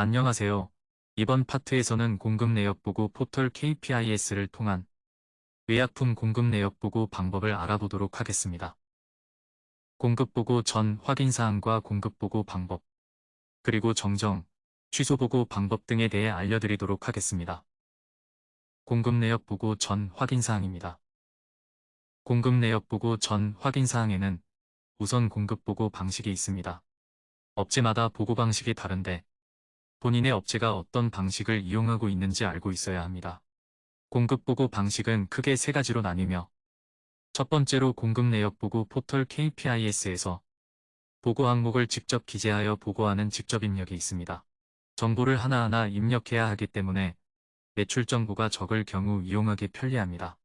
안녕하세요. 이번 파트에서는 공급 내역 보고 포털 KPIS를 통한 의약품 공급 내역 보고 방법을 알아보도록 하겠습니다. 공급 보고 전 확인 사항과 공급 보고 방법, 그리고 정정, 취소 보고 방법 등에 대해 알려드리도록 하겠습니다. 공급 내역 보고 전 확인 사항입니다. 공급 내역 보고 전 확인 사항에는 우선 공급 보고 방식이 있습니다. 업체마다 보고 방식이 다른데 본인의 업체가 어떤 방식을 이용하고 있는지 알고 있어야 합니다. 공급 보고 방식은 크게 세 가지로 나뉘며 첫 번째로 공급 내역 보고 포털 KPIS에서 보고 항목을 직접 기재하여 보고하는 직접 입력이 있습니다. 정보를 하나하나 입력해야 하기 때문에 매출 정보가 적을 경우 이용하기 편리합니다.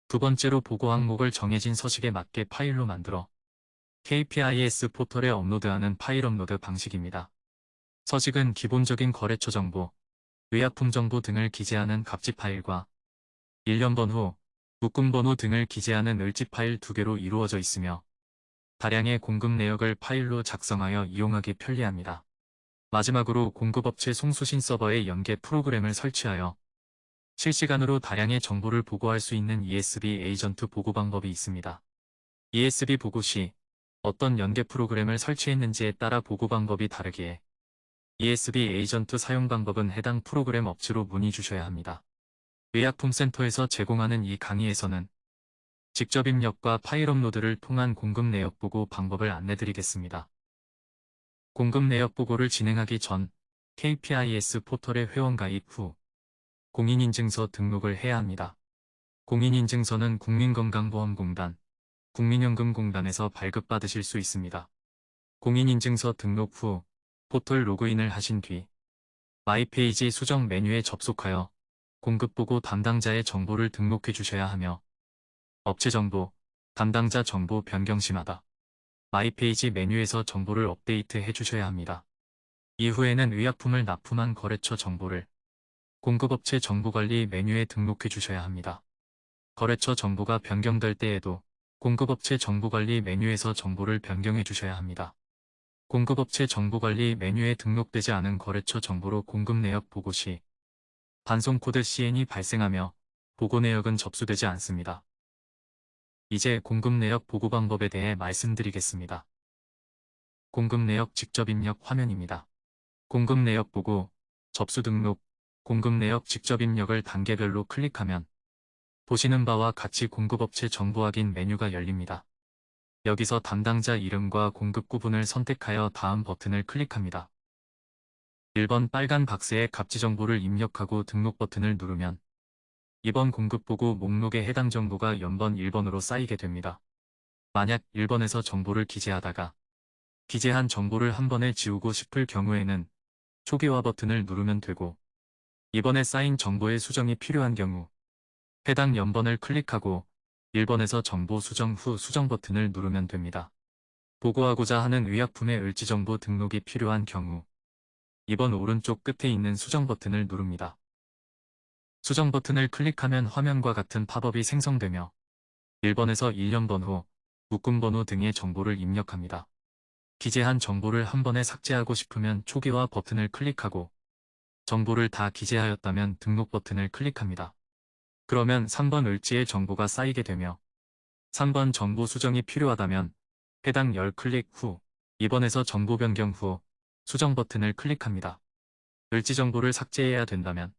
두 번째로 보고 항목을 정해진 서식에 맞게 파일로 만들어 KPIS 포털에 업로드하는 파일 업로드 방식입니다. 서식은 기본적인 거래처 정보, 의약품 정보 등을 기재하는 갑집 파일과 일련번호, 묶음번호 등을 기재하는 을집 파일 두 개로 이루어져 있으며 다량의 공급 내역을 파일로 작성하여 이용하기 편리합니다. 마지막으로 공급업체 송수신 서버에 연계 프로그램을 설치하여 실시간으로 다량의 정보를 보고할 수 있는 ESB 에이전트 보고 방법이 있습니다. ESB 보고 시 어떤 연계 프로그램을 설치했는지에 따라 보고 방법이 다르기에 ESB 에이전트 사용 방법은 해당 프로그램 업체로 문의 주셔야 합니다. 의약품센터에서 제공하는 이 강의에서는 직접 입력과 파일 업로드를 통한 공급 내역 보고 방법을 안내드리겠습니다. 공급 내역 보고를 진행하기 전 KPIS 포털에 회원 가입 후 공인인증서 등록을 해야 합니다. 공인인증서는 국민건강보험공단, 국민연금공단에서 발급받으실 수 있습니다. 공인인증서 등록 후 포털 로그인을 하신 뒤 마이페이지 수정 메뉴에 접속하여 공급보고 담당자의 정보를 등록해 주셔야 하며 업체 정보, 담당자 정보 변경 시마다 마이페이지 메뉴에서 정보를 업데이트 해 주셔야 합니다. 이후에는 의약품을 납품한 거래처 정보를 공급업체 정보관리 메뉴에 등록해 주셔야 합니다. 거래처 정보가 변경될 때에도 공급업체 정보관리 메뉴에서 정보를 변경해 주셔야 합니다. 공급업체 정보관리 메뉴에 등록되지 않은 거래처 정보로 공급 내역 보고 시 반송코드 CN이 발생하며 보고 내역은 접수되지 않습니다. 이제 공급 내역 보고 방법에 대해 말씀드리겠습니다. 공급 내역 직접 입력 화면입니다. 공급 내역 보고, 접수 등록, 공급 내역 직접 입력을 단계별로 클릭하면 보시는 바와 같이 공급업체 정보 확인 메뉴가 열립니다. 여기서 담당자 이름과 공급 구분을 선택하여 다음 버튼을 클릭합니다. 1번 빨간 박스에 갑지 정보를 입력하고 등록 버튼을 누르면 2번 공급 보고 목록에 해당 정보가 연번 1번으로 쌓이게 됩니다. 만약 1번에서 정보를 기재하다가 기재한 정보를 한 번에 지우고 싶을 경우에는 초기화 버튼을 누르면 되고 2번에 쌓인 정보의 수정이 필요한 경우 해당 연번을 클릭하고 1번에서 정보 수정 후 수정 버튼을 누르면 됩니다. 보고하고자 하는 의약품의 을지 정보 등록이 필요한 경우 2번 오른쪽 끝에 있는 수정 버튼을 누릅니다. 수정 버튼을 클릭하면 화면과 같은 팝업이 생성되며 1번에서 1년번호, 묶음번호 등의 정보를 입력합니다. 기재한 정보를 한 번에 삭제하고 싶으면 초기화 버튼을 클릭하고 정보를 다 기재하였다면 등록 버튼을 클릭합니다. 그러면 3번 을지의 정보가 쌓이게 되며 3번 정보 수정이 필요하다면 해당 10클릭 후 2번에서 정보 변경 후 수정 버튼을 클릭합니다. 을지 정보를 삭제해야 된다면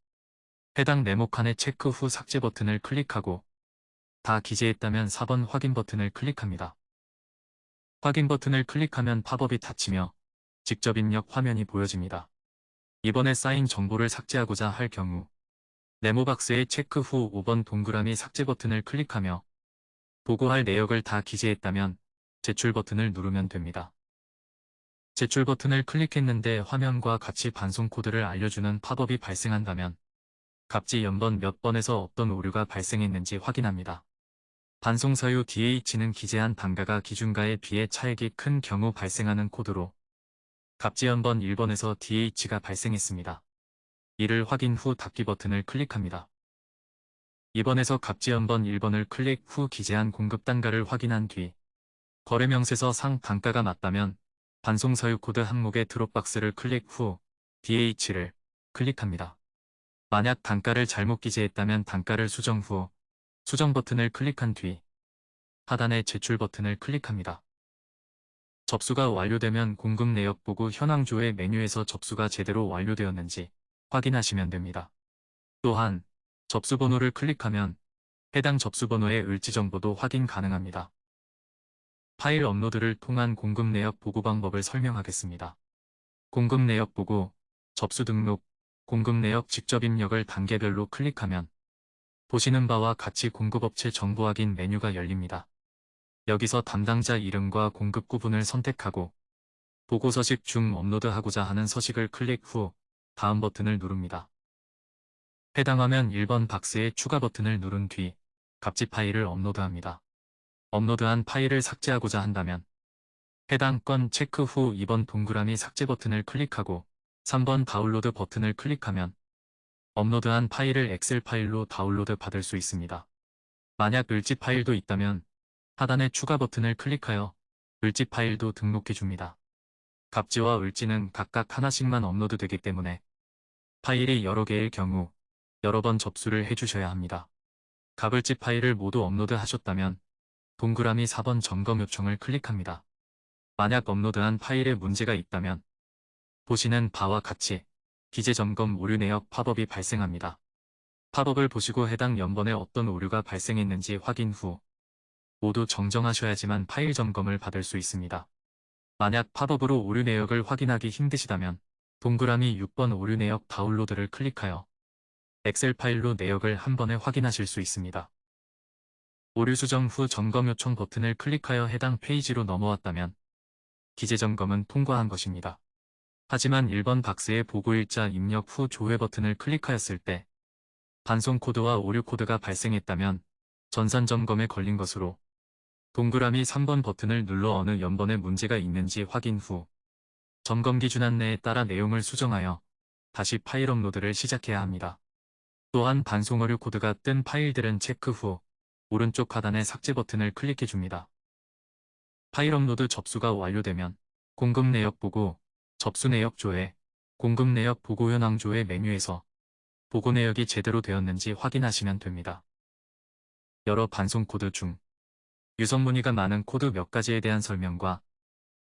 해당 네모칸의 체크 후 삭제 버튼을 클릭하고 다 기재했다면 4번 확인 버튼을 클릭합니다. 확인 버튼을 클릭하면 팝업이 닫히며 직접 입력 화면이 보여집니다. 이번에 쌓인 정보를 삭제하고자 할 경우 네모박스의 체크 후 5번 동그라미 삭제 버튼을 클릭하며 보고할 내역을 다 기재했다면 제출 버튼을 누르면 됩니다. 제출 버튼을 클릭했는데 화면과 같이 반송 코드를 알려주는 팝업이 발생한다면 갑지 연번 몇 번에서 어떤 오류가 발생했는지 확인합니다. 반송 사유 DH는 기재한 단가가 기준가에 비해 차액이 큰 경우 발생하는 코드로 갑지 연번 1번에서 DH가 발생했습니다. 이를 확인 후 닫기 버튼을 클릭합니다. 2번에서 갑지 연번 1번을 클릭 후 기재한 공급 단가를 확인한 뒤 거래명세서 상 단가가 맞다면 반송 사유 코드 항목의 드롭박스를 클릭 후 DH를 클릭합니다. 만약 단가를 잘못 기재했다면 단가를 수정 후 수정 버튼을 클릭한 뒤 하단의 제출 버튼을 클릭합니다. 접수가 완료되면 공급 내역 보고 현황조회 메뉴에서 접수가 제대로 완료되었는지 확인하시면 됩니다. 또한 접수 번호를 클릭하면 해당 접수 번호의 을지 정보도 확인 가능합니다. 파일 업로드를 통한 공급 내역 보고 방법을 설명하겠습니다. 공급 내역 보고, 접수 등록, 공급 내역 직접 입력을 단계별로 클릭하면 보시는 바와 같이 공급업체 정보 확인 메뉴가 열립니다. 여기서 담당자 이름과 공급 구분을 선택하고 보고 서식 중 업로드하고자 하는 서식을 클릭 후 다음 버튼을 누릅니다. 해당하면 1번 박스의 추가 버튼을 누른 뒤 갑지 파일을 업로드합니다. 업로드한 파일을 삭제하고자 한다면 해당 건 체크 후 2번 동그라미 삭제 버튼을 클릭하고 3번 다운로드 버튼을 클릭하면 업로드한 파일을 엑셀 파일로 다운로드 받을 수 있습니다. 만약 을지 파일도 있다면 하단의 추가 버튼을 클릭하여 을지 파일도 등록해 줍니다. 갑지와 을지는 각각 하나씩만 업로드 되기 때문에 파일이 여러 개일 경우 여러 번 접수를 해주셔야 합니다. 갑을지 파일을 모두 업로드 하셨다면 동그라미 4번 점검 요청을 클릭합니다. 만약 업로드한 파일에 문제가 있다면 보시는 바와 같이 기재 점검 오류 내역 팝업이 발생합니다. 팝업을 보시고 해당 연번에 어떤 오류가 발생했는지 확인 후 모두 정정하셔야지만 파일 점검을 받을 수 있습니다. 만약 팝업으로 오류 내역을 확인하기 힘드시다면 동그라미 6번 오류 내역 다운로드를 클릭하여 엑셀 파일로 내역을 한 번에 확인하실 수 있습니다. 오류 수정 후 점검 요청 버튼을 클릭하여 해당 페이지로 넘어왔다면 기재 점검은 통과한 것입니다. 하지만 1번 박스의 보고일자 입력 후 조회 버튼을 클릭하였을 때 반송 코드와 오류 코드가 발생했다면 전산 점검에 걸린 것으로 동그라미 3번 버튼을 눌러 어느 연번에 문제가 있는지 확인 후 점검 기준 안내에 따라 내용을 수정하여 다시 파일 업로드를 시작해야 합니다. 또한 반송 오류 코드가 뜬 파일들은 체크 후 오른쪽 하단의 삭제 버튼을 클릭해 줍니다. 파일 업로드 접수가 완료되면 공급 내역 보고, 접수 내역 조회, 공급 내역 보고 현황 조회 메뉴에서 보고 내역이 제대로 되었는지 확인하시면 됩니다. 여러 반송 코드 중 유선 문의가 많은 코드 몇 가지에 대한 설명과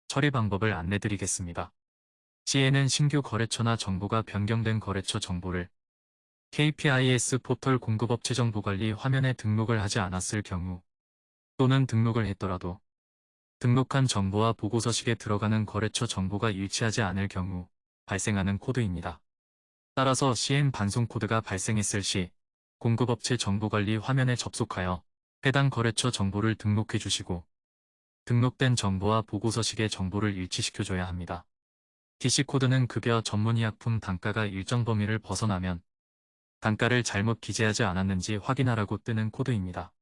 처리 방법을 안내드리겠습니다. 시에는 신규 거래처나 정보가 변경된 거래처 정보를 KPIS 포털 공급업체 정보관리 화면에 등록을 하지 않았을 경우 또는 등록을 했더라도 등록한 정보와 보고서식에 들어가는 거래처 정보가 일치하지 않을 경우 발생하는 코드입니다. 따라서 CN 반송 코드가 발생했을 시 공급업체 정보관리 화면에 접속하여 해당 거래처 정보를 등록해 주시고 등록된 정보와 보고서식의 정보를 일치시켜줘야 합니다. DC코드는 급여 전문의약품 단가가 일정 범위를 벗어나면 단가를 잘못 기재하지 않았는지 확인하라고 뜨는 코드입니다.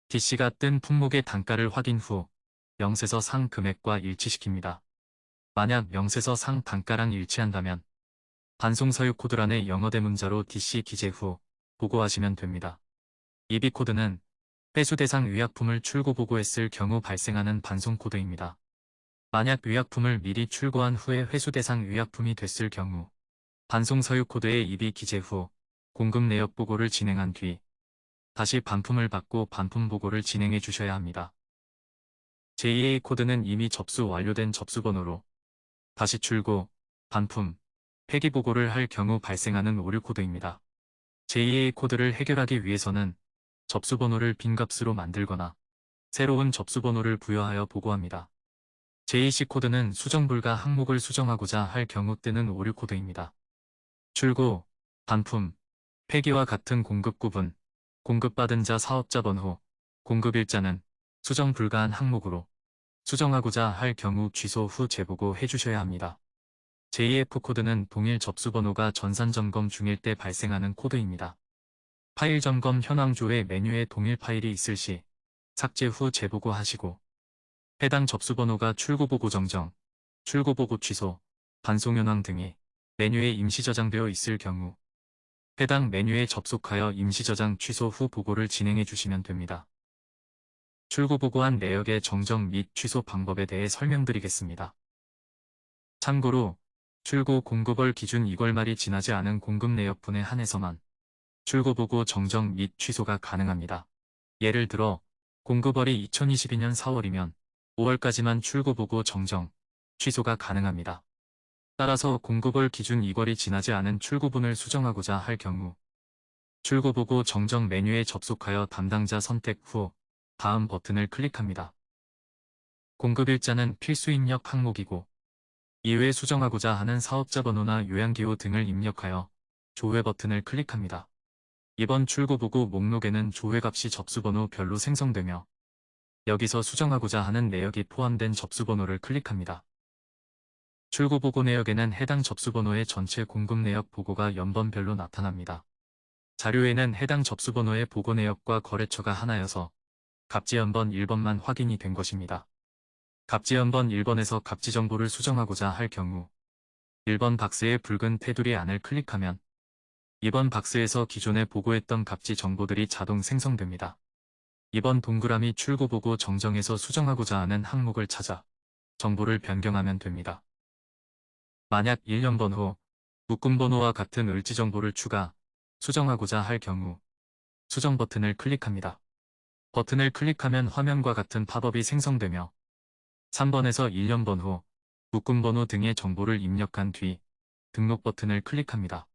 DC가 뜬 품목의 단가를 확인 후 명세서 상 금액과 일치시킵니다. 만약 명세서 상 단가랑 일치한다면 반송 서류 코드란의 영어 대문자로 DC 기재 후 보고하시면 됩니다. EB 코드는 회수 대상 의약품을 출고 보고했을 경우 발생하는 반송 코드입니다. 만약 의약품을 미리 출고한 후에 회수 대상 의약품이 됐을 경우 반송 서류 코드의 EB 기재 후 공급 내역 보고를 진행한 뒤 다시 반품을 받고 반품 보고를 진행해 주셔야 합니다. JA 코드는 이미 접수 완료된 접수번호로 다시 출고, 반품, 폐기 보고를 할 경우 발생하는 오류 코드입니다. JA 코드를 해결하기 위해서는 접수번호를 빈 값으로 만들거나 새로운 접수번호를 부여하여 보고합니다. JC 코드는 수정 불가 항목을 수정하고자 할 경우 뜨는 오류 코드입니다. 출고, 반품, 폐기와 같은 공급 구분, 공급받은 자 사업자 번호, 공급일자는 수정 불가한 항목으로 수정하고자 할 경우 취소 후 재보고 해주셔야 합니다. JF 코드는 동일 접수번호가 전산 점검 중일 때 발생하는 코드입니다. 파일 점검 현황 조회 메뉴에 동일 파일이 있을 시 삭제 후 재보고 하시고 해당 접수번호가 출고보고 정정, 출고보고 취소, 반송 현황 등이 메뉴에 임시 저장되어 있을 경우 해당 메뉴에 접속하여 임시 저장 취소 후 보고를 진행해 주시면 됩니다. 출고보고한 내역의 정정 및 취소 방법에 대해 설명드리겠습니다. 참고로 출고 공급월 기준 2월 말이 지나지 않은 공급 내역분에 한해서만 출고 보고 정정 및 취소가 가능합니다. 예를 들어 공급월이 2022년 4월이면 5월까지만 출고 보고 정정, 취소가 가능합니다. 따라서 공급월 기준 2월이 지나지 않은 출고분을 수정하고자 할 경우 출고 보고 정정 메뉴에 접속하여 담당자 선택 후 다음 버튼을 클릭합니다. 공급일자는 필수 입력 항목이고 이외에 수정하고자 하는 사업자 번호나 요양기호 등을 입력하여 조회 버튼을 클릭합니다. 이번 출고보고 목록에는 조회값이 접수번호별로 생성되며 여기서 수정하고자 하는 내역이 포함된 접수번호를 클릭합니다. 출고보고 내역에는 해당 접수번호의 전체 공급 내역 보고가 연번별로 나타납니다. 자료에는 해당 접수번호의 보고 내역과 거래처가 하나여서 갑지연번 1번만 확인이 된 것입니다. 갑지연번 1번에서 갑지 정보를 수정하고자 할 경우 1번 박스의 붉은 테두리 안을 클릭하면 2번 박스에서 기존에 보고했던 갑지 정보들이 자동 생성됩니다. 2번 동그라미 출고보고 정정에서 수정하고자 하는 항목을 찾아 정보를 변경하면 됩니다. 만약 1년번 후 묶음번호와 같은 을지 정보를 추가, 수정하고자 할 경우 수정 버튼을 클릭합니다. 버튼을 클릭하면 화면과 같은 팝업이 생성되며 3번에서 1년번 후 묶음번호 등의 정보를 입력한 뒤 등록 버튼을 클릭합니다.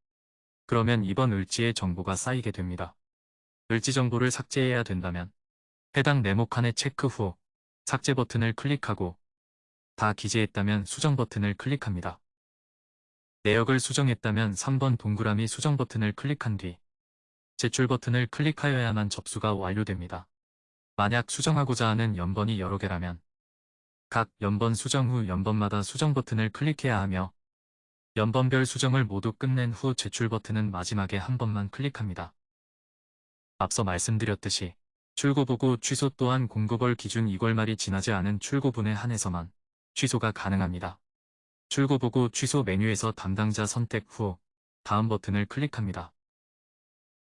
그러면 이번 을지의 정보가 쌓이게 됩니다. 을지 정보를 삭제해야 된다면 해당 네모칸에 체크 후 삭제 버튼을 클릭하고 다 기재했다면 수정 버튼을 클릭합니다. 내역을 수정했다면 3번 동그라미 수정 버튼을 클릭한 뒤 제출 버튼을 클릭하여야만 접수가 완료됩니다. 만약 수정하고자 하는 연번이 여러 개라면 각 연번 수정 후 연번마다 수정 버튼을 클릭해야 하며 연번별 수정을 모두 끝낸 후 제출 버튼은 마지막에 한 번만 클릭합니다. 앞서 말씀드렸듯이 출고보고 취소 또한 공급월 기준 2월 말이 지나지 않은 출고분에 한해서만 취소가 가능합니다. 출고보고 취소 메뉴에서 담당자 선택 후 다음 버튼을 클릭합니다.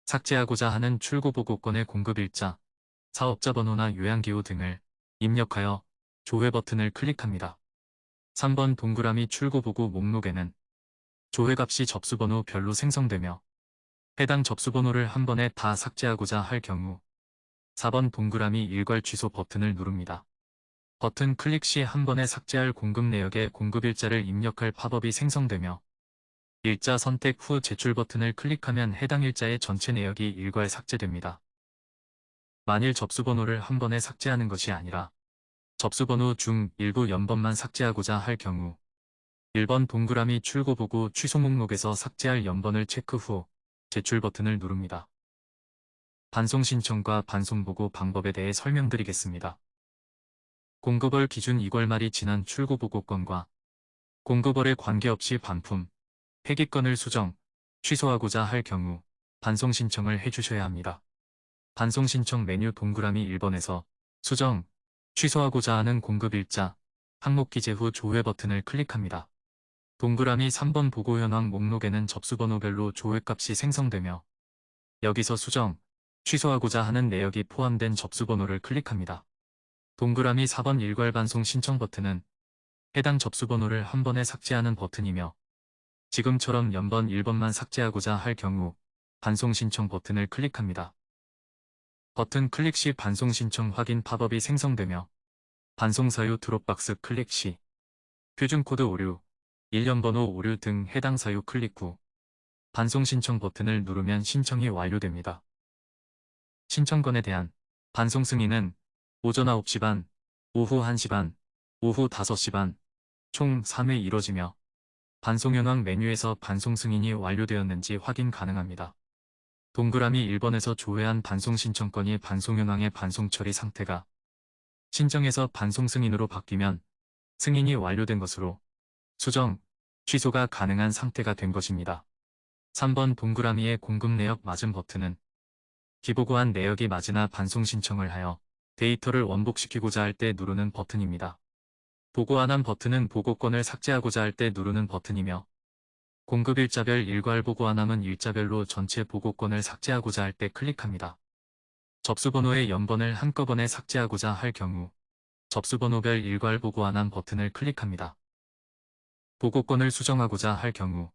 삭제하고자 하는 출고보고권의 공급일자, 사업자 번호나 요양기호 등을 입력하여 조회 버튼을 클릭합니다. 3번 동그라미 출고보고 목록에는 조회값이 접수번호 별로 생성되며 해당 접수번호를 한 번에 다 삭제하고자 할 경우 4번 동그라미 일괄 취소 버튼을 누릅니다. 버튼 클릭 시 한 번에 삭제할 공급 내역에 공급일자를 입력할 팝업이 생성되며 일자 선택 후 제출 버튼을 클릭하면 해당 일자의 전체 내역이 일괄 삭제됩니다. 만일 접수번호를 한 번에 삭제하는 것이 아니라 접수번호 중 일부 연번만 삭제하고자 할 경우 1번 동그라미 출고보고 취소 목록에서 삭제할 연번을 체크 후 제출 버튼을 누릅니다. 반송 신청과 반송 보고 방법에 대해 설명드리겠습니다. 공급월 기준 2월 말이 지난 출고보고권과 공급월에 관계없이 반품, 폐기권을 수정, 취소하고자 할 경우 반송 신청을 해주셔야 합니다. 반송 신청 메뉴 동그라미 1번에서 수정, 취소하고자 하는 공급일자, 항목 기재 후 조회 버튼을 클릭합니다. 동그라미 3번 보고 현황 목록에는 접수번호별로 조회값이 생성되며 여기서 수정, 취소하고자 하는 내역이 포함된 접수번호를 클릭합니다. 동그라미 4번 일괄 반송 신청 버튼은 해당 접수번호를 한 번에 삭제하는 버튼이며 지금처럼 연번 1번만 삭제하고자 할 경우 반송 신청 버튼을 클릭합니다. 버튼 클릭 시 반송 신청 확인 팝업이 생성되며 반송 사유 드롭박스 클릭 시 표준코드 오류, 1년번호 오류 등 해당 사유 클릭 후 반송 신청 버튼을 누르면 신청이 완료됩니다. 신청건에 대한 반송 승인은 오전 9시 반, 오후 1시 반, 오후 5시 반, 총 3회 이뤄지며 반송 현황 메뉴에서 반송 승인이 완료되었는지 확인 가능합니다. 동그라미 1번에서 조회한 반송 신청건이 반송 현황의 반송 처리 상태가 신청에서 반송 승인으로 바뀌면 승인이 완료된 것으로 수정, 취소가 가능한 상태가 된 것입니다. 3번 동그라미의 공급 내역 맞은 버튼은 기보고한 내역이 맞으나 반송 신청을 하여 데이터를 원복시키고자 할 때 누르는 버튼입니다. 보고 안 한 버튼은 보고권을 삭제하고자 할 때 누르는 버튼이며 공급일자별 일괄 보고 안 함은 일자별로 전체 보고권을 삭제하고자 할 때 클릭합니다. 접수번호의 연번을 한꺼번에 삭제하고자 할 경우 접수번호별 일괄 보고 안 함 버튼을 클릭합니다. 보고권을 수정하고자 할 경우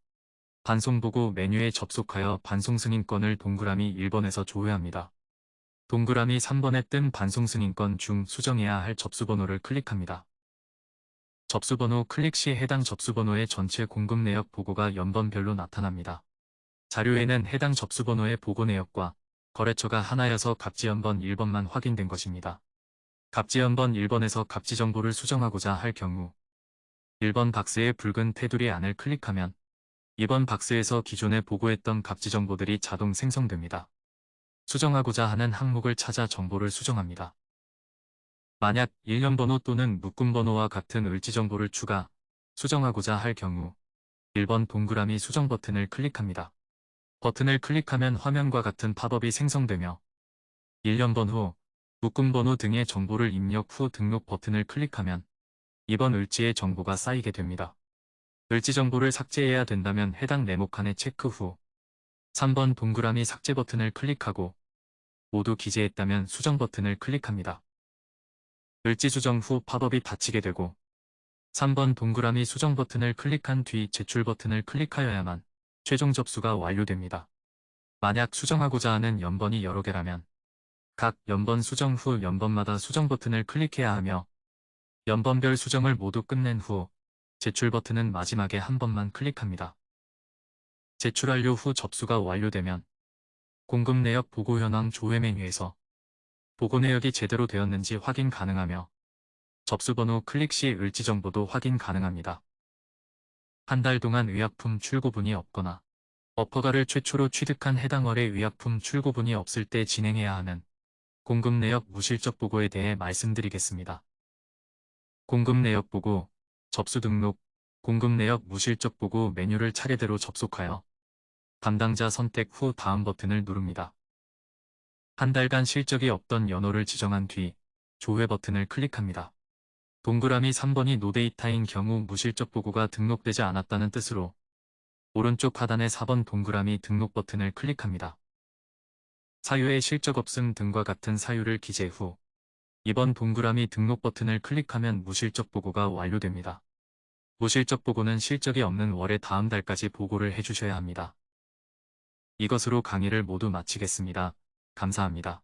반송보고 메뉴에 접속하여 반송승인권을 동그라미 1번에서 조회합니다. 동그라미 3번에 뜬 반송승인권 중 수정해야 할 접수번호를 클릭합니다. 접수번호 클릭 시 해당 접수번호의 전체 공급 내역 보고가 연번별로 나타납니다. 자료에는 해당 접수번호의 보고 내역과 거래처가 하나여서 갑지연번 1번만 확인된 것입니다. 갑지연번 1번에서 갑지 정보를 수정하고자 할 경우 1번 박스의 붉은 테두리 안을 클릭하면 2번 박스에서 기존에 보고했던 갑지 정보들이 자동 생성됩니다. 수정하고자 하는 항목을 찾아 정보를 수정합니다. 만약 일련번호 또는 묶음번호와 같은 을지 정보를 추가, 수정하고자 할 경우 1번 동그라미 수정 버튼을 클릭합니다. 버튼을 클릭하면 화면과 같은 팝업이 생성되며 1년번호, 묶음번호 등의 정보를 입력 후 등록 버튼을 클릭하면 이번 을지의 정보가 쌓이게 됩니다. 을지 정보를 삭제해야 된다면 해당 네모칸에 체크 후 3번 동그라미 삭제 버튼을 클릭하고 모두 기재했다면 수정 버튼을 클릭합니다. 을지 수정 후 팝업이 닫히게 되고 3번 동그라미 수정 버튼을 클릭한 뒤 제출 버튼을 클릭하여야만 최종 접수가 완료됩니다. 만약 수정하고자 하는 연번이 여러 개라면 각 연번 수정 후 연번마다 수정 버튼을 클릭해야 하며 연번별 수정을 모두 끝낸 후 제출 버튼은 마지막에 한 번만 클릭합니다. 제출 완료 후 접수가 완료되면 공급 내역 보고 현황 조회 메뉴에서 보고 내역이 제대로 되었는지 확인 가능하며 접수번호 클릭 시 을지 정보도 확인 가능합니다. 한 달 동안 의약품 출고분이 없거나 어퍼가를 최초로 취득한 해당 월에 의약품 출고분이 없을 때 진행해야 하는 공급 내역 무실적 보고에 대해 말씀드리겠습니다. 공급 내역 보고, 접수 등록, 공급 내역 무실적 보고 메뉴를 차례대로 접속하여 담당자 선택 후 다음 버튼을 누릅니다. 한 달간 실적이 없던 연호를 지정한 뒤 조회 버튼을 클릭합니다. 동그라미 3번이 노데이터인 경우 무실적 보고가 등록되지 않았다는 뜻으로 오른쪽 하단의 4번 동그라미 등록 버튼을 클릭합니다. 사유의 실적 없음 등과 같은 사유를 기재 후 2번 동그라미 등록 버튼을 클릭하면 무실적 보고가 완료됩니다. 무실적 보고는 실적이 없는 월의 다음 달까지 보고를 해주셔야 합니다. 이것으로 강의를 모두 마치겠습니다. 감사합니다.